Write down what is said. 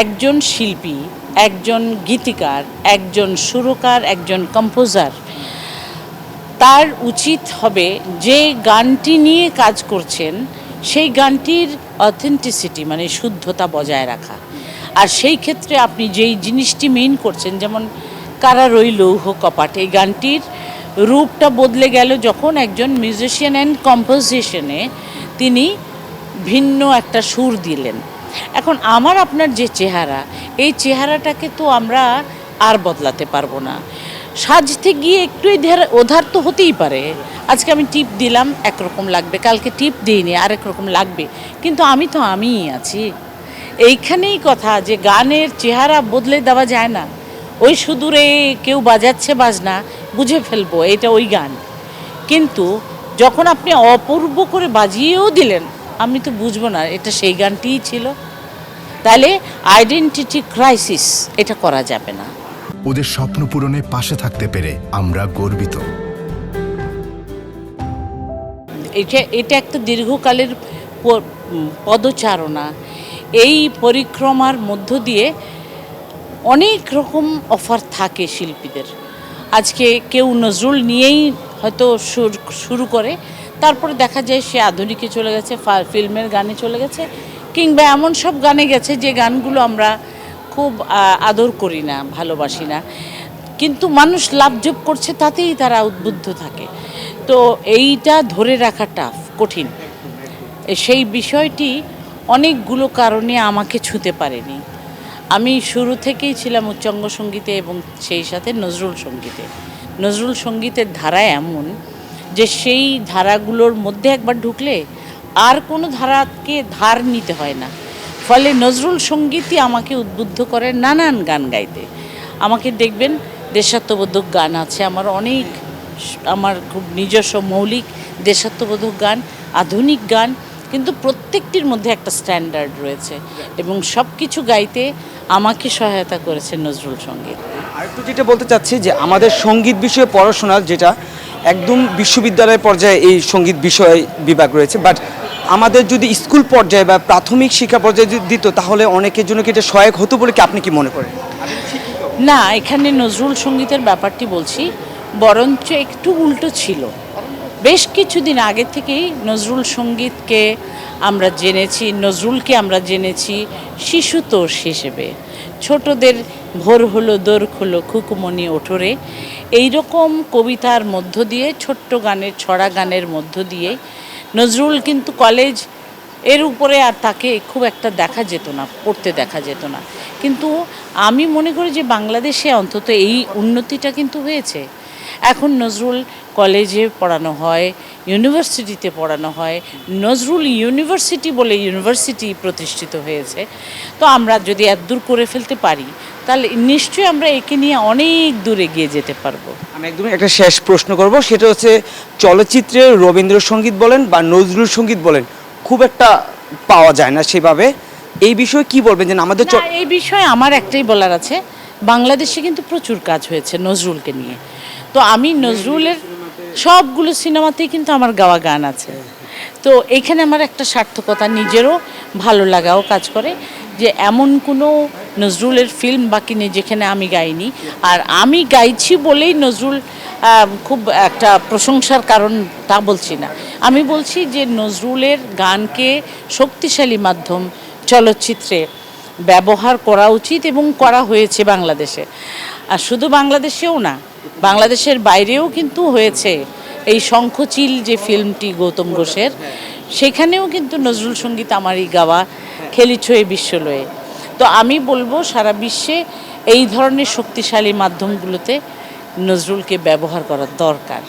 একজন শিল্পী, একজন গীতিকার, একজন সুরকার, একজন কম্পোজার, তার উচিত হবে যে গানটি নিয়ে কাজ করছেন সেই গানটির অথেন্টিসিটি মানে শুদ্ধতা বজায় রাখা। আর সেই ক্ষেত্রে আপনি যেই জিনিসটি মেইন করছেন, যেমন কারা রইল লৌহ কপাট, এই গানটির রূপটা বদলে গেল যখন একজন মিউজিশিয়ান অ্যান্ড কম্পোজিশনে তিনি ভিন্ন একটা সুর দিলেন। এখন আমার আপনার যে চেহারা, এই চেহারাটাকে তো আমরা আর বদলাতে পারবো না। সাজতে গিয়ে একটু ওধার তো হতেই পারে। আজকে আমি টিপ দিলাম একরকম লাগবে, কালকে টিপ দিইনি আরেক রকম লাগবে, কিন্তু আমি তো আমিই আছি। এইখানেই কথা যে গানের চেহারা বদলে দেওয়া যায় না। ওই সুদূরে কেউ বাজাচ্ছে বাজনা, বুঝে ফেলবো এটা ওই গান, কিন্তু যখন আপনি অপূর্ব করে বাজিয়েও দিলেন আমি তো বুঝবো না এটা সেই গানটিই ছিল। তাহলে আইডেন্টিটি ক্রাইসিস এটা করা যাবে না। ওদের স্বপ্ন পূরণে পাশে থাকতে পেরে আমরা গর্বিত। এটা একটা দীর্ঘকালের পদচারণা। এই পরিক্রমার মধ্য দিয়ে অনেক রকম অফার থাকে শিল্পীদের। আজকে কেউ নজরুল নিয়েই হয়তো শুরু করে, তারপরে দেখা যায় সে আধুনিকে চলে গেছে, ফিল্মের গানে চলে গেছে, কিংবা এমন সব গানে গেছে যে গানগুলো আমরা খুব আদর করি না, ভালোবাসি না, কিন্তু মানুষ লাভজোগ করছে তাতেই তারা উদ্বুদ্ধ থাকে। তো এইটা ধরে রাখা টাফ, কঠিন। সেই বিষয়টি অনেকগুলো কারণে আমাকে ছুঁতে পারেনি। আমি শুরু থেকেই ছিলাম উচ্চাঙ্গ সঙ্গীতে এবং সেই সাথে নজরুল সঙ্গীতে। নজরুল সঙ্গীতের ধারা এমন যে সেই ধারাগুলোর মধ্যে একবার ঢুকলে আর কোনো ধারাকে ধার নিতে হয় না। ফলে নজরুল সঙ্গীতই আমাকে উদ্বুদ্ধ করে নানান গান গাইতে। আমাকে দেখবেন দেশাত্মবোধক গান আছে আমার অনেক, আমার খুব নিজস্ব মৌলিক দেশাত্মবোধক গান, আধুনিক গান, কিন্তু প্রত্যেকটির মধ্যে একটা স্ট্যান্ডার্ড রয়েছে এবং সব কিছু গাইতে আমাকে সহায়তা করেছে নজরুল সঙ্গীত। আরেকটু যেটা বলতে চাচ্ছি যে আমাদের সঙ্গীত বিষয়ে পড়াশোনা যেটা একদম বিশ্ববিদ্যালয় পর্যায়ে এই সঙ্গীত বিষয় বিভাগ রয়েছে, বাট আমাদের যদি স্কুল পর্যায়ে বা প্রাথমিক শিক্ষা পর্যায়ে দিত তাহলে অনেকের জন্য কি এটা সহায়ক হতো বলে কি আপনি কি মনে করেন? না, এখানে নজরুল সঙ্গীতের ব্যাপারটি বলছি বরঞ্চ একটু উল্টো ছিল। বেশ কিছুদিন আগে থেকেই নজরুল সঙ্গীতকে আমরা জেনেছি, নজরুলকে আমরা জেনেছি শিশুতোষ হিসেবে। ছোটদের ভোর হলো দোর হলো খুকুমনি ওঠরে, এইরকম কবিতার মধ্য দিয়ে, ছোট্ট গানের ছড়া গানের মধ্য দিয়ে নজরুল কিন্তু কলেজ এর উপরে আর তাকে খুব একটা দেখা যেত না, পড়তে দেখা যেত না। কিন্তু আমি মনে করি যে বাংলাদেশে অন্তত এই উন্নতিটা কিন্তু হয়েছে। এখন নজরুল কলেজে পড়ানো হয়, ইউনিভার্সিটিতে পড়ানো হয়, নজরুল ইউনিভার্সিটি বলে ইউনিভার্সিটি প্রতিষ্ঠিত হয়েছে। তো আমরা যদি এতদূর করে ফেলতে পারি তাহলে নিশ্চয়ই আমরা একে নিয়ে অনেক দূর এগিয়ে যেতে পারবো। আমি একদম একটা শেষ প্রশ্ন করব, সেটা হচ্ছে চলচ্চিত্রে রবীন্দ্রসঙ্গীত বলেন বা নজরুল সঙ্গীত বলেন খুব একটা পাওয়া যায় না সেভাবে, এই বিষয়ে কি বলবেন? যে আমাদের এই বিষয়ে আমার একটাই বলার আছে, বাংলাদেশে কিন্তু প্রচুর কাজ হয়েছে নজরুলকে নিয়ে। তো আমি নজরুলের সবগুলো সিনেমাতেই কিন্তু আমার গাওয়া গান আছে। তো এখানে আমার একটা সার্থকতা, নিজেরও ভালো লাগাও কাজ করে যে এমন কোনো নজরুলের ফিল্ম বাকি নেই যেখানে আমি গাইনি। আর আমি গাইছি বলেই নজরুল খুব একটা প্রশংসার কারণ তা বলছি না। আমি বলছি যে নজরুলের গানকে শক্তিশালী মাধ্যম চলচ্চিত্রে ব্যবহার করা উচিত এবং করা হয়েছে বাংলাদেশে। আর শুধু বাংলাদেশেও না, বাংলাদেশের বাইরেও কিন্তু হয়েছে। এই শঙ্খচিল যে ফিল্মটি গৌতম ঘোষের, সেখানেও কিন্তু নজরুল সঙ্গীত আমারই গাওয়া, খেলিছয়ে বিশ্বলয়ে। তো আমি বলবো সারা বিশ্বে এই ধরনের শক্তিশালী মাধ্যমগুলোতে নজরুলকে ব্যবহার করা দরকার।